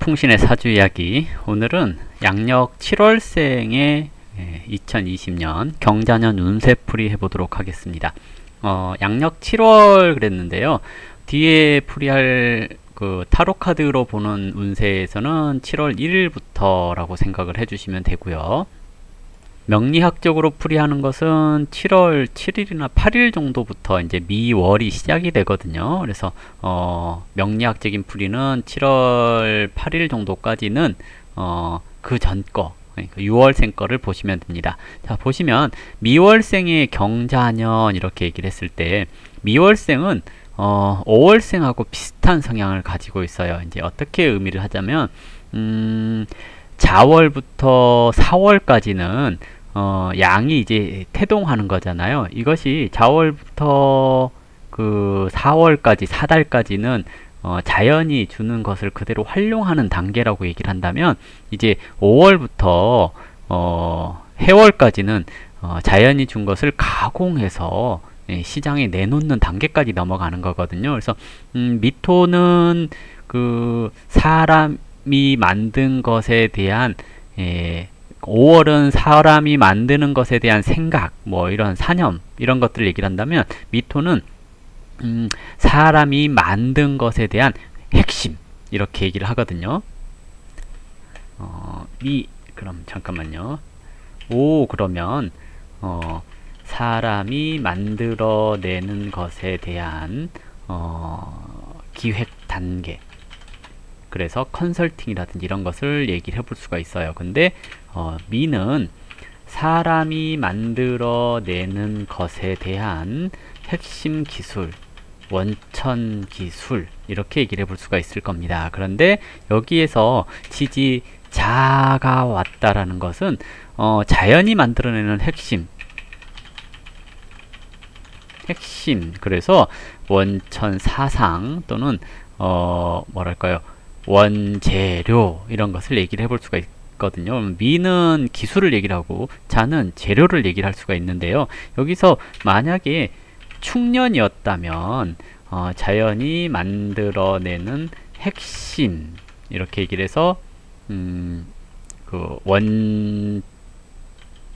풍신의 사주 이야기. 오늘은 양력 7월생의 2020년 경자년 운세풀이 해보도록 하겠습니다. 양력 7월 그랬는데요. 뒤에 풀이할 그 타로 카드로 보는 운세에서는 7월 1일부터라고 생각을 해주시면 되고요. 명리학적으로 풀이하는 것은 7월 7일이나 8일 정도부터 이제 미월이 시작이 되거든요. 그래서 명리학적인 풀이는 7월 8일 정도까지는 그 전 거, 그러니까 6월생 거를 보시면 됩니다. 자, 보시면 미월생의 경자년 이렇게 얘기를 했을 때 미월생은 5월생하고 비슷한 성향을 가지고 있어요. 이제 어떻게 의미를 하자면 자월부터 4월까지는 양이 이제 태동하는 거잖아요. 이것이 자월부터 그 4월까지 4달까지는 자연이 주는 것을 그대로 활용하는 단계라고 얘기를 한다면, 이제 5월부터 해월까지는 자연이 준 것을 가공해서 시장에 내놓는 단계까지 넘어가는 거거든요. 그래서 미토는 그 사람이 만든 것에 대한 5월은 사람이 만드는 것에 대한 생각, 뭐 이런 사념, 이런 것들을 얘기를 한다면, 미토는 사람이 만든 것에 대한 핵심, 이렇게 얘기를 하거든요. 그럼 잠깐만요. 그러면 사람이 만들어내는 것에 대한 기획 단계, 그래서 컨설팅이라든지 이런 것을 얘기를 해볼 수가 있어요. 근데 미는 사람이 만들어내는 것에 대한 핵심 기술, 원천 기술, 이렇게 얘기를 해볼 수가 있을 겁니다. 그런데 여기에서 지지자가 왔다라는 것은 자연이 만들어내는 핵심, 그래서 원천 사상 또는 뭐랄까요, 원재료, 이런 것을 얘기를 해볼 수가 있거든요. 미는 기술을 얘기를 하고 자는 재료를 얘기를 할 수가 있는데요. 여기서 만약에 축년이었다면 자연이 만들어내는 핵심, 이렇게 얘기를 해서 그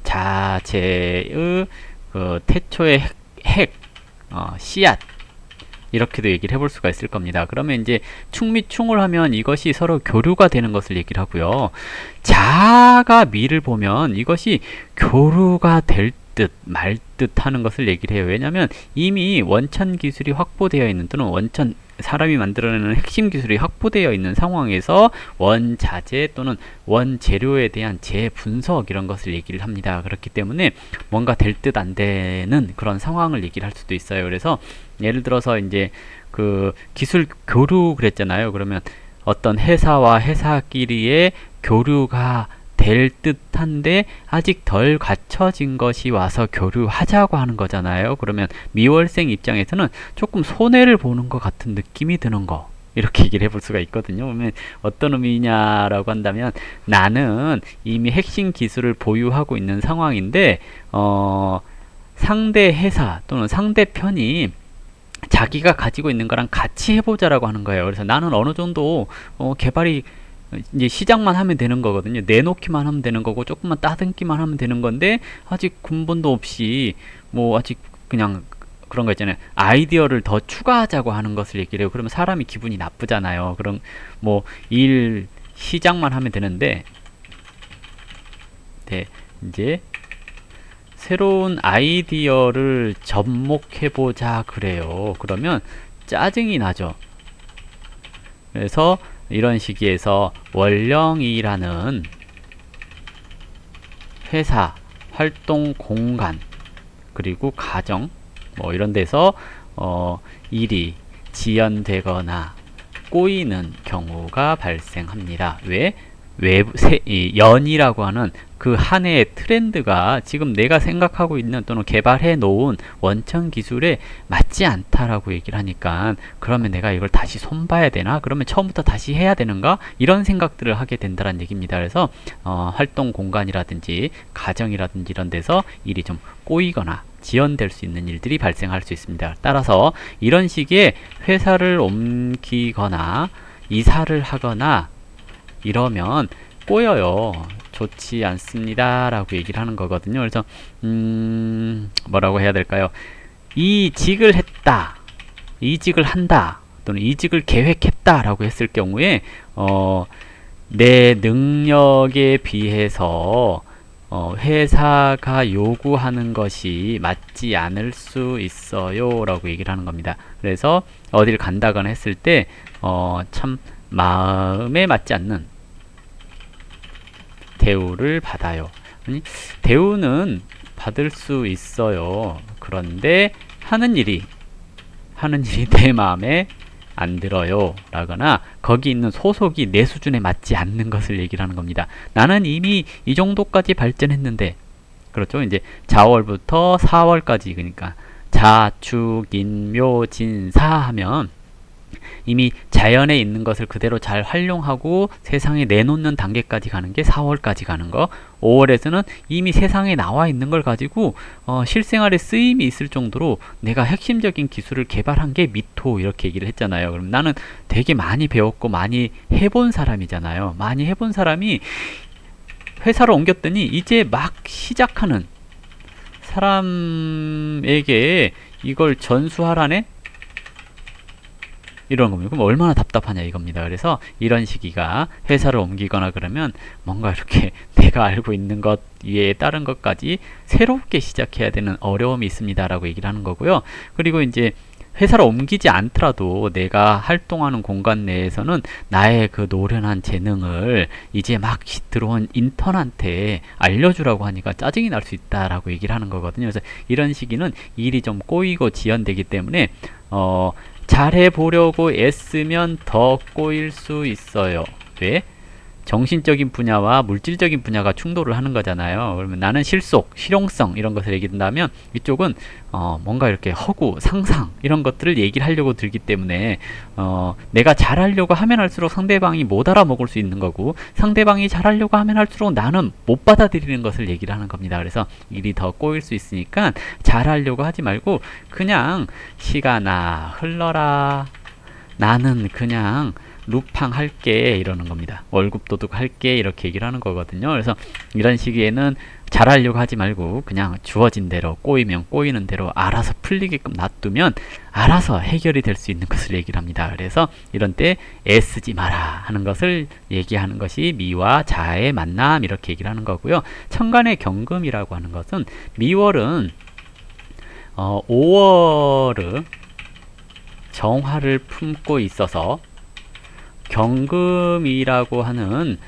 원자재의 그 태초의 씨앗, 이렇게도 얘기를 해볼 수가 있을 겁니다. 그러면 이제 축 및 충을 하면 이것이 서로 교류가 되는 것을 얘기를 하고요. 자가 미를 보면 이것이 교류가 될 듯 말 듯 하는 것을 얘기를 해요. 왜냐하면 이미 원천 기술이 확보되어 있는, 또는 사람이 만들어내는 핵심 기술이 확보되어 있는 상황에서 원자재 또는 원재료에 대한 재분석, 이런 것을 얘기를 합니다. 그렇기 때문에 뭔가 될 듯 안 되는 그런 상황을 얘기를 할 수도 있어요. 그래서 예를 들어서 이제 그 기술 교류 그랬잖아요. 그러면 어떤 회사와 회사끼리의 교류가 될 듯한데 아직 덜 갖춰진 것이 와서 교류하자고 하는 거잖아요. 그러면 미월생 입장에서는 조금 손해를 보는 것 같은 느낌이 드는 거, 이렇게 얘기를 해볼 수가 있거든요. 그러면 어떤 의미냐라고 한다면, 나는 이미 핵심 기술을 보유하고 있는 상황인데 상대 회사 또는 상대편이 자기가 가지고 있는 거랑 같이 해보자라고 하는 거예요. 그래서 나는 어느 정도 개발이 이제 시작만 하면 되는 거거든요. 내놓기만 하면 되는 거고, 조금만 따듬기만 하면 되는 건데, 아직 근본도 없이 뭐 아직 그냥 그런 거 있잖아요. 아이디어를 더 추가하자고 하는 것을 얘기를 해요. 그러면 사람이 기분이 나쁘잖아요. 그럼 뭐 일 시작만 하면 되는데, 네, 이제 새로운 아이디어를 접목해보자 그래요. 그러면 짜증이 나죠. 그래서 이런 시기에서 원령이라는 회사, 활동 공간, 그리고 가정, 뭐 이런 데서 일이 지연되거나 꼬이는 경우가 발생합니다. 왜? 연이라고 하는 그 한 해의 트렌드가 지금 내가 생각하고 있는 또는 개발해 놓은 원천 기술에 맞지 않다라고 얘기를 하니까, 그러면 내가 이걸 다시 손봐야 되나? 그러면 처음부터 다시 해야 되는가? 이런 생각들을 하게 된다는 얘기입니다. 그래서 활동 공간이라든지 가정이라든지 이런 데서 일이 좀 꼬이거나 지연될 수 있는 일들이 발생할 수 있습니다. 따라서 이런 시기에 회사를 옮기거나 이사를 하거나 이러면 꼬여요. 좋지 않습니다 라고 얘기를 하는 거거든요. 그래서 뭐라고 해야 될까요? 이직을 했다, 이직을 한다, 또는 이직을 계획했다 라고 했을 경우에 내 능력에 비해서 회사가 요구하는 것이 맞지 않을 수 있어요 라고 얘기를 하는 겁니다. 그래서 어딜 간다거나 했을 때 참 마음에 맞지 않는 대우를 받아요. 아니, 대우는 받을 수 있어요. 그런데 하는 일이 내 마음에 안 들어요 라거나 거기 있는 소속이 내 수준에 맞지 않는 것을 얘기를 하는 겁니다. 나는 이미 이 정도까지 발전했는데, 그렇죠. 이제 자월부터 4월까지, 그러니까 자, 축, 인, 묘, 진, 사 하면 이미 자연에 있는 것을 그대로 잘 활용하고 세상에 내놓는 단계까지 가는 게 4월까지 가는 거. 5월에서는 이미 세상에 나와 있는 걸 가지고 실생활에 쓰임이 있을 정도로 내가 핵심적인 기술을 개발한 게 미토, 이렇게 얘기를 했잖아요. 그럼 나는 되게 많이 배웠고 많이 해본 사람이잖아요. 많이 해본 사람이 회사를 옮겼더니 이제 막 시작하는 사람에게 이걸 전수하라네? 이런 겁니다. 그럼 얼마나 답답하냐 이겁니다. 그래서 이런 시기가 회사를 옮기거나 그러면 뭔가 이렇게 내가 알고 있는 것 위에 다른 것까지 새롭게 시작해야 되는 어려움이 있습니다 라고 얘기를 하는 거고요. 그리고 이제 회사를 옮기지 않더라도 내가 활동하는 공간 내에서는 나의 그 노련한 재능을 이제 막 들어온 인턴한테 알려주라고 하니까 짜증이 날 수 있다라고 얘기를 하는 거거든요. 그래서 이런 시기는 일이 좀 꼬이고 지연되기 때문에 잘해보려고 애쓰면 더 꼬일 수 있어요. 왜? 정신적인 분야와 물질적인 분야가 충돌을 하는 거잖아요. 그러면 나는 실용성 이런 것을 얘기한다면 이쪽은 뭔가 이렇게 허구, 상상 이런 것들을 얘기를 하려고 들기 때문에 내가 잘하려고 하면 할수록 상대방이 못 알아먹을 수 있는 거고, 상대방이 잘하려고 하면 할수록 나는 못 받아들이는 것을 얘기를 하는 겁니다. 그래서 일이 더 꼬일 수 있으니까 잘하려고 하지 말고 그냥 시간아 흘러라, 나는 그냥 루팡 할게 이러는 겁니다. 월급 도둑 할게 이렇게 얘기를 하는 거거든요. 그래서 이런 시기에는 잘하려고 하지 말고 그냥 주어진 대로, 꼬이면 꼬이는 대로 알아서 풀리게끔 놔두면 알아서 해결이 될 수 있는 것을 얘기를 합니다. 그래서 이런 때 애쓰지 마라 하는 것을 얘기하는 것이 미와 자의 만남, 이렇게 얘기를 하는 거고요. 천간의 경금이라고 하는 것은 미월은 5월의 정화를 품고 있어서 경금이라고 하는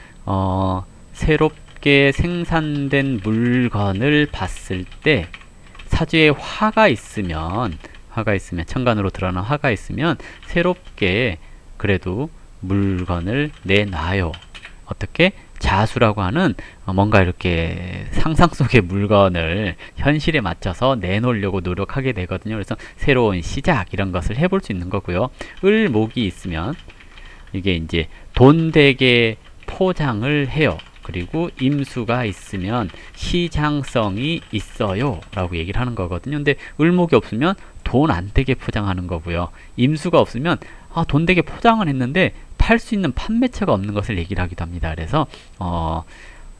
새롭게 생산된 물건을 봤을 때 사주에 화가 있으면 천간으로 드러난 화가 있으면 새롭게 그래도 물건을 내놔요. 어떻게? 자수라고 하는 뭔가 이렇게 상상 속의 물건을 현실에 맞춰서 내놓으려고 노력하게 되거든요. 그래서 새로운 시작 이런 것을 해볼 수 있는 거고요. 을목이 있으면 이게 이제 돈 되게 포장을 해요. 그리고 임수가 있으면 시장성이 있어요 라고 얘기를 하는 거거든요. 근데 을목이 없으면 돈 안 되게 포장하는 거고요. 임수가 없으면 돈 되게 포장은 했는데 팔 수 있는 판매처가 없는 것을 얘기를 하기도 합니다. 그래서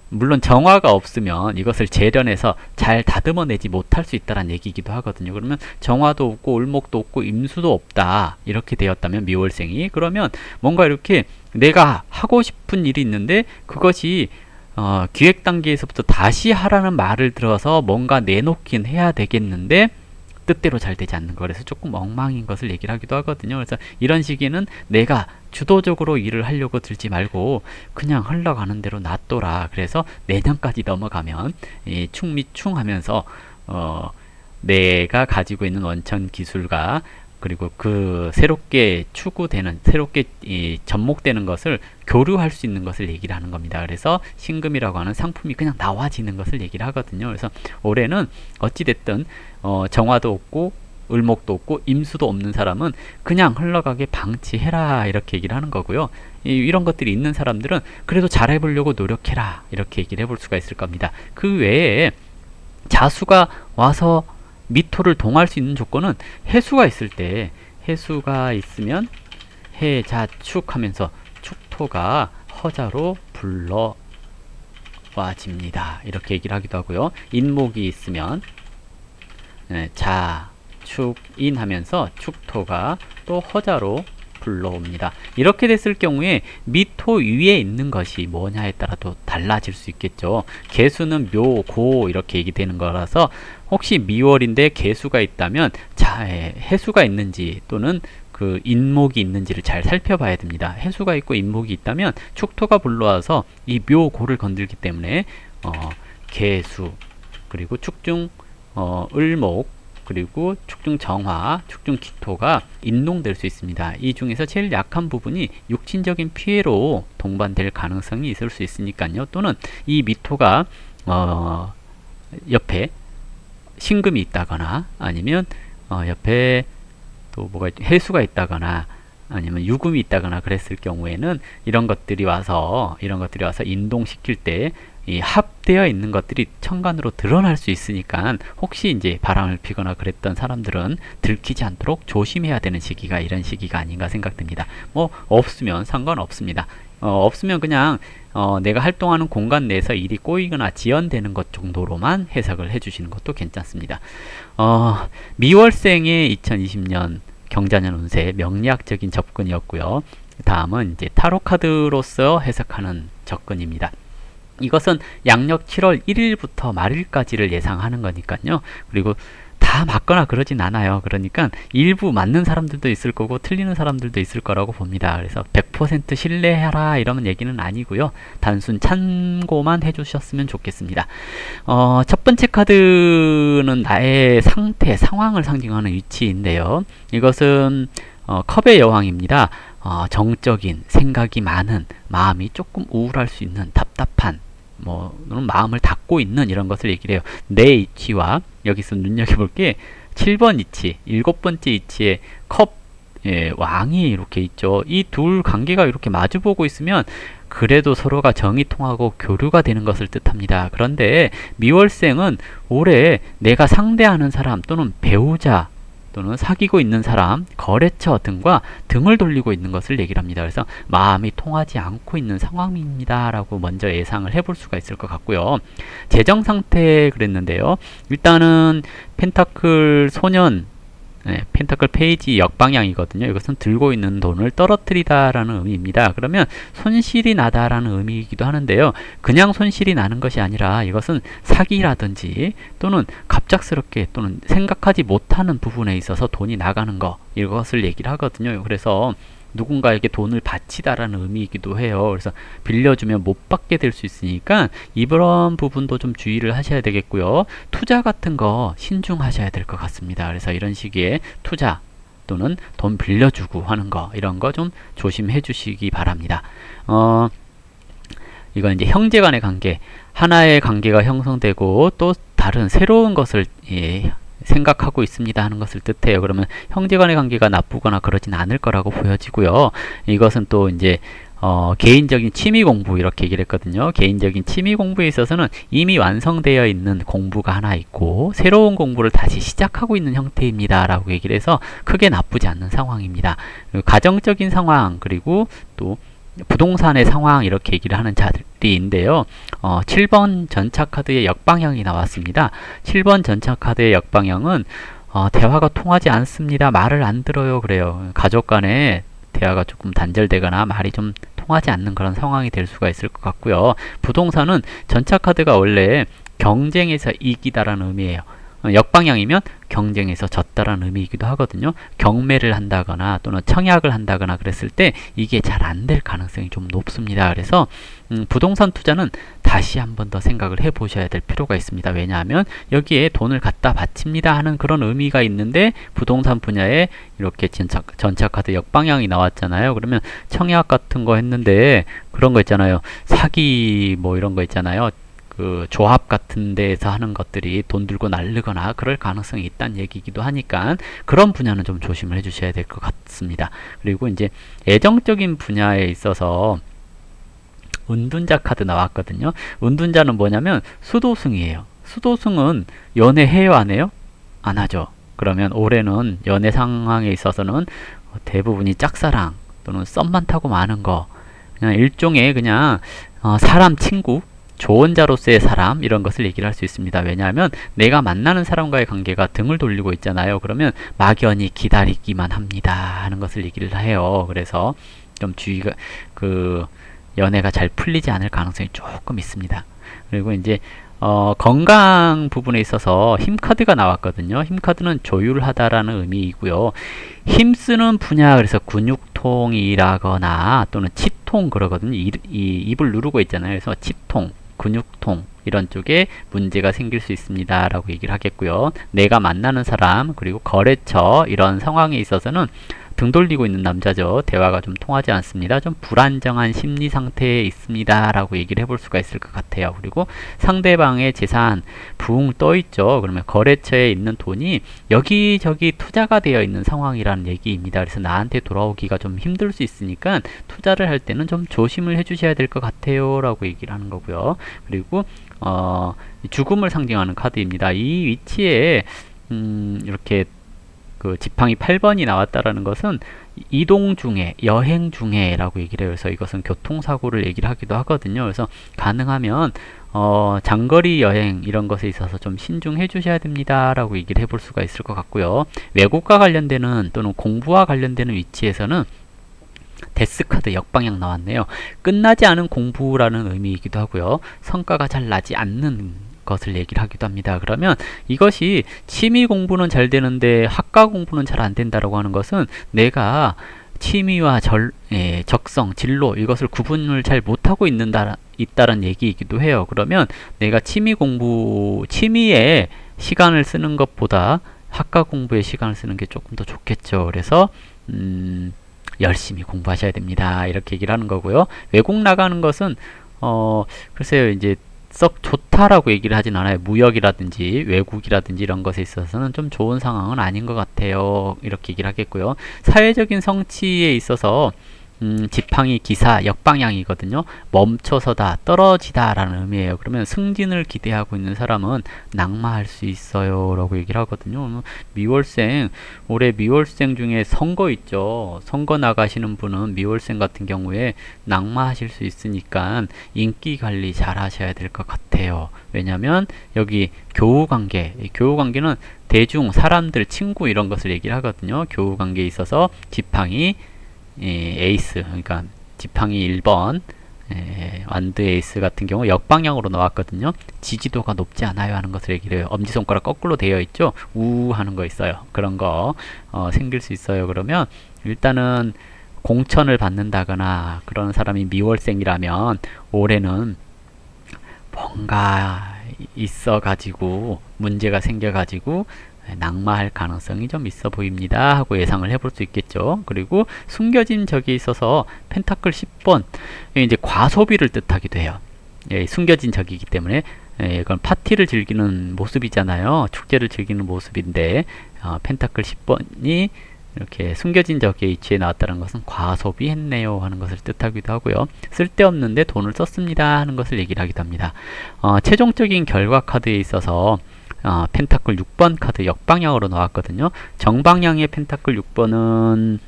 물론 정화가 없으면 이것을 재련해서 잘 다듬어내지 못할 수 있다는 얘기이기도 하거든요. 그러면 정화도 없고 을목도 없고 임수도 없다 이렇게 되었다면 미월생이, 그러면 뭔가 이렇게 내가 하고 싶은 일이 있는데 그것이 기획 단계에서부터 다시 하라는 말을 들어서 뭔가 내놓긴 해야 되겠는데 뜻대로 잘 되지 않는 거, 그래서 조금 엉망인 것을 얘기를 하기도 하거든요. 그래서 이런 시기는 내가 주도적으로 일을 하려고 들지 말고 그냥 흘러가는 대로 놔둬라. 그래서 내년까지 넘어가면 충미충 하면서 내가 가지고 있는 원천 기술과 그리고 그 새롭게 추구되는, 새롭게 접목되는 것을 교류할 수 있는 것을 얘기를 하는 겁니다. 그래서 신금이라고 하는 상품이 그냥 나와지는 것을 얘기를 하거든요. 그래서 올해는 어찌됐든 정화도 없고 을목도 없고 임수도 없는 사람은 그냥 흘러가게 방치해라 이렇게 얘기를 하는 거고요. 이런 것들이 있는 사람들은 그래도 잘해보려고 노력해라 이렇게 얘기를 해볼 수가 있을 겁니다. 그 외에 자수가 와서 미토를 동할 수 있는 조건은 해수가 있을 때, 해수가 있으면 해자축 하면서 축토가 허자로 불러와집니다. 이렇게 얘기를 하기도 하고요. 인목이 있으면 자, 축, 인 하면서 축토가 또 허자로 불러옵니다. 이렇게 됐을 경우에 미토 위에 있는 것이 뭐냐에 따라 또 달라질 수 있겠죠. 개수는 묘, 고 이렇게 얘기되는 거라서 혹시 미월인데 개수가 있다면 해수가 있는지 또는 그 인목이 있는지를 잘 살펴봐야 됩니다. 해수가 있고 인목이 있다면 축토가 불러와서 이 묘, 고를 건들기 때문에 개수 그리고 축중 을목 그리고 축중 정화, 축중 기토가 인동될 수 있습니다. 이 중에서 제일 약한 부분이 육친적인 피해로 동반될 가능성이 있을 수 있으니까요. 또는 이 미토가 옆에 신금이 있다거나 아니면 옆에 또 뭐가 해수가 있다거나 아니면 유금이 있다거나 그랬을 경우에는 이런 것들이 와서 인동시킬 때 이 합되어 있는 것들이 천간으로 드러날 수 있으니까 혹시 이제 바람을 피거나 그랬던 사람들은 들키지 않도록 조심해야 되는 시기가 이런 시기가 아닌가 생각됩니다. 뭐 없으면 상관없습니다. 없으면 그냥 내가 활동하는 공간 내에서 일이 꼬이거나 지연되는 것 정도로만 해석을 해주시는 것도 괜찮습니다. 미월생의 2020년 경자년 운세 명리학적인 접근이었고요. 다음은 이제 타로 카드로서 해석하는 접근입니다. 이것은 양력 7월 1일부터 말일까지를 예상하는 거니까요. 그리고 다 맞거나 그러진 않아요. 그러니까 일부 맞는 사람들도 있을 거고 틀리는 사람들도 있을 거라고 봅니다. 그래서 100% 신뢰하라 이런 얘기는 아니고요. 단순 참고만 해주셨으면 좋겠습니다. 첫 번째 카드는 나의 상태, 상황을 상징하는 위치인데요. 이것은 컵의 여왕입니다. 정적인 생각이 많은 마음이 조금 우울할 수 있는 답답한 마음을 닫고 있는 이런 것을 얘기를 해요. 내 이치와 여기서 눈여겨볼 게 7번 이치, 7번째 이치에 컵 왕이 이렇게 있죠. 이 둘 관계가 이렇게 마주보고 있으면 그래도 서로가 정이 통하고 교류가 되는 것을 뜻합니다. 그런데 미월생은 올해 내가 상대하는 사람 또는 배우자 또는 사귀고 있는 사람, 거래처 등과 등을 돌리고 있는 것을 얘기를 합니다. 그래서 마음이 통하지 않고 있는 상황입니다. 라고 먼저 예상을 해볼 수가 있을 것 같고요. 재정 상태 그랬는데요. 일단은 펜타클 소년, 펜타클 페이지 역방향이거든요. 이것은 들고 있는 돈을 떨어뜨리다라는 의미입니다. 그러면 손실이 나다라는 의미이기도 하는데요. 그냥 손실이 나는 것이 아니라 이것은 사기라든지 또는 갑작스럽게 또는 생각하지 못하는 부분에 있어서 돈이 나가는 거 이것을 얘기를 하거든요. 그래서 누군가에게 돈을 바치다라는 의미이기도 해요. 그래서 빌려주면 못 받게 될 수 있으니까 이런 부분도 좀 주의를 하셔야 되겠고요. 투자 같은 거 신중하셔야 될 것 같습니다. 그래서 이런 시기에 투자 또는 돈 빌려주고 하는 거 이런 거 좀 조심해 주시기 바랍니다. 이건 이제 형제 간의 관계, 하나의 관계가 형성되고 또 다른 새로운 것을 생각하고 있습니다 하는 것을 뜻해요. 그러면 형제간의 관계가 나쁘거나 그러진 않을 거라고 보여지고요. 이것은 또 이제 개인적인 취미 공부 이렇게 얘기를 했거든요. 개인적인 취미 공부에 있어서는 이미 완성되어 있는 공부가 하나 있고 새로운 공부를 다시 시작하고 있는 형태입니다 라고 얘기를 해서 크게 나쁘지 않는 상황입니다. 가정적인 상황 그리고 또 부동산의 상황 이렇게 얘기를 하는 자리인데요. 7번 전차카드의 역방향이 나왔습니다. 7번 전차카드의 역방향은 대화가 통하지 않습니다. 말을 안 들어요. 그래요. 가족 간에 대화가 조금 단절되거나 말이 좀 통하지 않는 그런 상황이 될 수가 있을 것 같고요. 부동산은 전차카드가 원래 경쟁에서 이기다라는 의미예요. 역방향이면 경쟁에서 졌다라는 의미이기도 하거든요. 경매를 한다거나 또는 청약을 한다거나 그랬을 때 이게 잘 안 될 가능성이 좀 높습니다. 그래서 부동산 투자는 다시 한 번 더 생각을 해 보셔야 될 필요가 있습니다. 왜냐하면 여기에 돈을 갖다 바칩니다 하는 그런 의미가 있는데 부동산 분야에 이렇게 전차카드 역방향이 나왔잖아요. 그러면 청약 같은 거 했는데 그런 거 있잖아요. 사기 뭐 이런 거 있잖아요. 그 조합 같은 데에서 하는 것들이 돈 들고 날르거나 그럴 가능성이 있다는 얘기이기도 하니까 그런 분야는 좀 조심을 해 주셔야 될 것 같습니다. 그리고 이제 애정적인 분야에 있어서 은둔자 카드 나왔거든요. 은둔자는 뭐냐면 수도승이에요. 수도승은 연애해요 안 해요? 안 하죠. 그러면 올해는 연애 상황에 있어서는 대부분이 짝사랑 또는 썸만 타고 마는 거 그냥 일종의 그냥 사람 친구, 조언자로서의 사람 이런 것을 얘기를 할 수 있습니다. 왜냐하면 내가 만나는 사람과의 관계가 등을 돌리고 있잖아요. 그러면 막연히 기다리기만 합니다 하는 것을 얘기를 해요. 그래서 좀 주의가 연애가 잘 풀리지 않을 가능성이 조금 있습니다. 그리고 이제 건강 부분에 있어서 힘카드가 나왔거든요. 힘카드는 조율하다라는 의미이고요. 힘쓰는 분야, 그래서 근육통이라거나 또는 치통 그러거든요. 입을 누르고 있잖아요. 그래서 치통, 근육통 이런 쪽에 문제가 생길 수 있습니다 라고 얘기를 하겠고요. 내가 만나는 사람 그리고 거래처 이런 상황에 있어서는 등 돌리고 있는 남자죠. 대화가 좀 통하지 않습니다. 좀 불안정한 심리 상태에 있습니다 라고 얘기를 해볼 수가 있을 것 같아요. 그리고 상대방의 재산 붕 떠 있죠. 그러면 거래처에 있는 돈이 여기저기 투자가 되어 있는 상황이라는 얘기입니다. 그래서 나한테 돌아오기가 좀 힘들 수 있으니까 투자를 할 때는 좀 조심을 해 주셔야 될 것 같아요 라고 얘기를 하는 거고요. 그리고 죽음을 상징하는 카드입니다. 이 위치에 이렇게 지팡이 8번이 나왔다라는 것은 이동 중에, 여행 중에 라고 얘기를 해요. 그래서 이것은 교통사고를 얘기를 하기도 하거든요. 그래서 가능하면 장거리 여행 이런 것에 있어서 좀 신중해 주셔야 됩니다 라고 얘기를 해볼 수가 있을 것 같고요. 외국과 관련되는 또는 공부와 관련되는 위치에서는 데스카드 역방향 나왔네요. 끝나지 않은 공부라는 의미이기도 하고요. 성과가 잘 나지 않는 것을 얘기를 하기도 합니다. 그러면 이것이 취미 공부는 잘 되는데 학과 공부는 잘 안 된다라고 하는 것은 내가 취미와 적성, 진로 이것을 구분을 잘 못하고 있다는 얘기이기도 해요. 그러면 내가 취미에 시간을 쓰는 것보다 학과 공부에 시간을 쓰는 게 조금 더 좋겠죠. 그래서 열심히 공부하셔야 됩니다. 이렇게 얘기를 하는 거고요. 외국 나가는 것은 글쎄요, 이제 썩 좋다라고 얘기를 하진 않아요. 무역이라든지 외국이라든지 이런 것에 있어서는 좀 좋은 상황은 아닌 것 같아요. 이렇게 얘기를 하겠고요. 사회적인 성취에 있어서 지팡이 기사 역방향이거든요. 멈춰서다, 떨어지다 라는 의미예요. 그러면 승진을 기대하고 있는 사람은 낙마할 수 있어요 라고 얘기를 하거든요. 미월생, 올해 미월생 중에 선거 있죠. 선거 나가시는 분은 미월생 같은 경우에 낙마하실 수 있으니까 인기 관리 잘 하셔야 될 것 같아요. 왜냐면 여기 교우관계는 대중, 사람들, 친구 이런 것을 얘기를 하거든요. 교우관계에 있어서 지팡이 에이스, 그러니까 지팡이 1번 완드 에이스 같은 경우 역방향으로 나왔거든요. 지지도가 높지 않아요 하는 것을 얘기를 해요. 엄지손가락 거꾸로 되어 있죠. 우 하는 거 있어요. 그런 거 생길 수 있어요. 그러면 일단은 공천을 받는다거나 그런 사람이 미월생이라면 올해는 뭔가 있어 가지고 문제가 생겨 가지고 낙마할 가능성이 좀 있어 보입니다 하고 예상을 해볼 수 있겠죠. 그리고 숨겨진 적이 있어서 펜타클 10번 이제 과소비를 뜻하기도 해요. 숨겨진 적이기 때문에 이건 파티를 즐기는 모습이잖아요. 축제를 즐기는 모습인데 펜타클 10번이 이렇게 숨겨진 적의 위치에 나왔다는 것은 과소비했네요 하는 것을 뜻하기도 하고요. 쓸데없는데 돈을 썼습니다 하는 것을 얘기를 하기도 합니다. 최종적인 결과 카드에 있어서 펜타클 6번 카드 역방향으로 나왔거든요. 정방향의 펜타클 6번은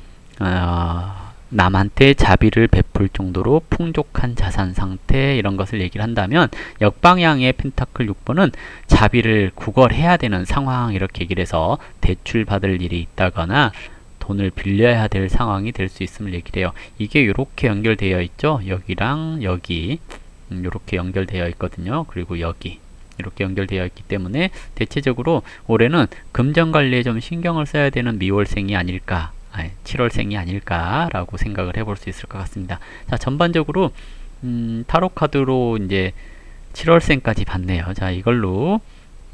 남한테 자비를 베풀 정도로 풍족한 자산 상태 이런 것을 얘기를 한다면 역방향의 펜타클 6번은 자비를 구걸해야 되는 상황 이렇게 얘기를 해서 대출 받을 일이 있다거나 돈을 빌려야 될 상황이 될 수 있음을 얘기를 해요. 이게 이렇게 연결되어 있죠. 여기랑 여기 이렇게 연결되어 있거든요. 그리고 여기 이렇게 연결되어 있기 때문에 대체적으로 올해는 금전관리에 좀 신경을 써야 되는 미월생이 아닐까 7월생이 아닐까라고 생각을 해볼 수 있을 것 같습니다. 자, 전반적으로 타로 카드로 이제 7월생까지 봤네요. 자, 이걸로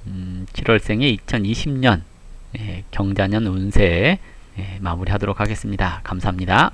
7월생의 2020년 경자년 운세 마무리하도록 하겠습니다. 감사합니다.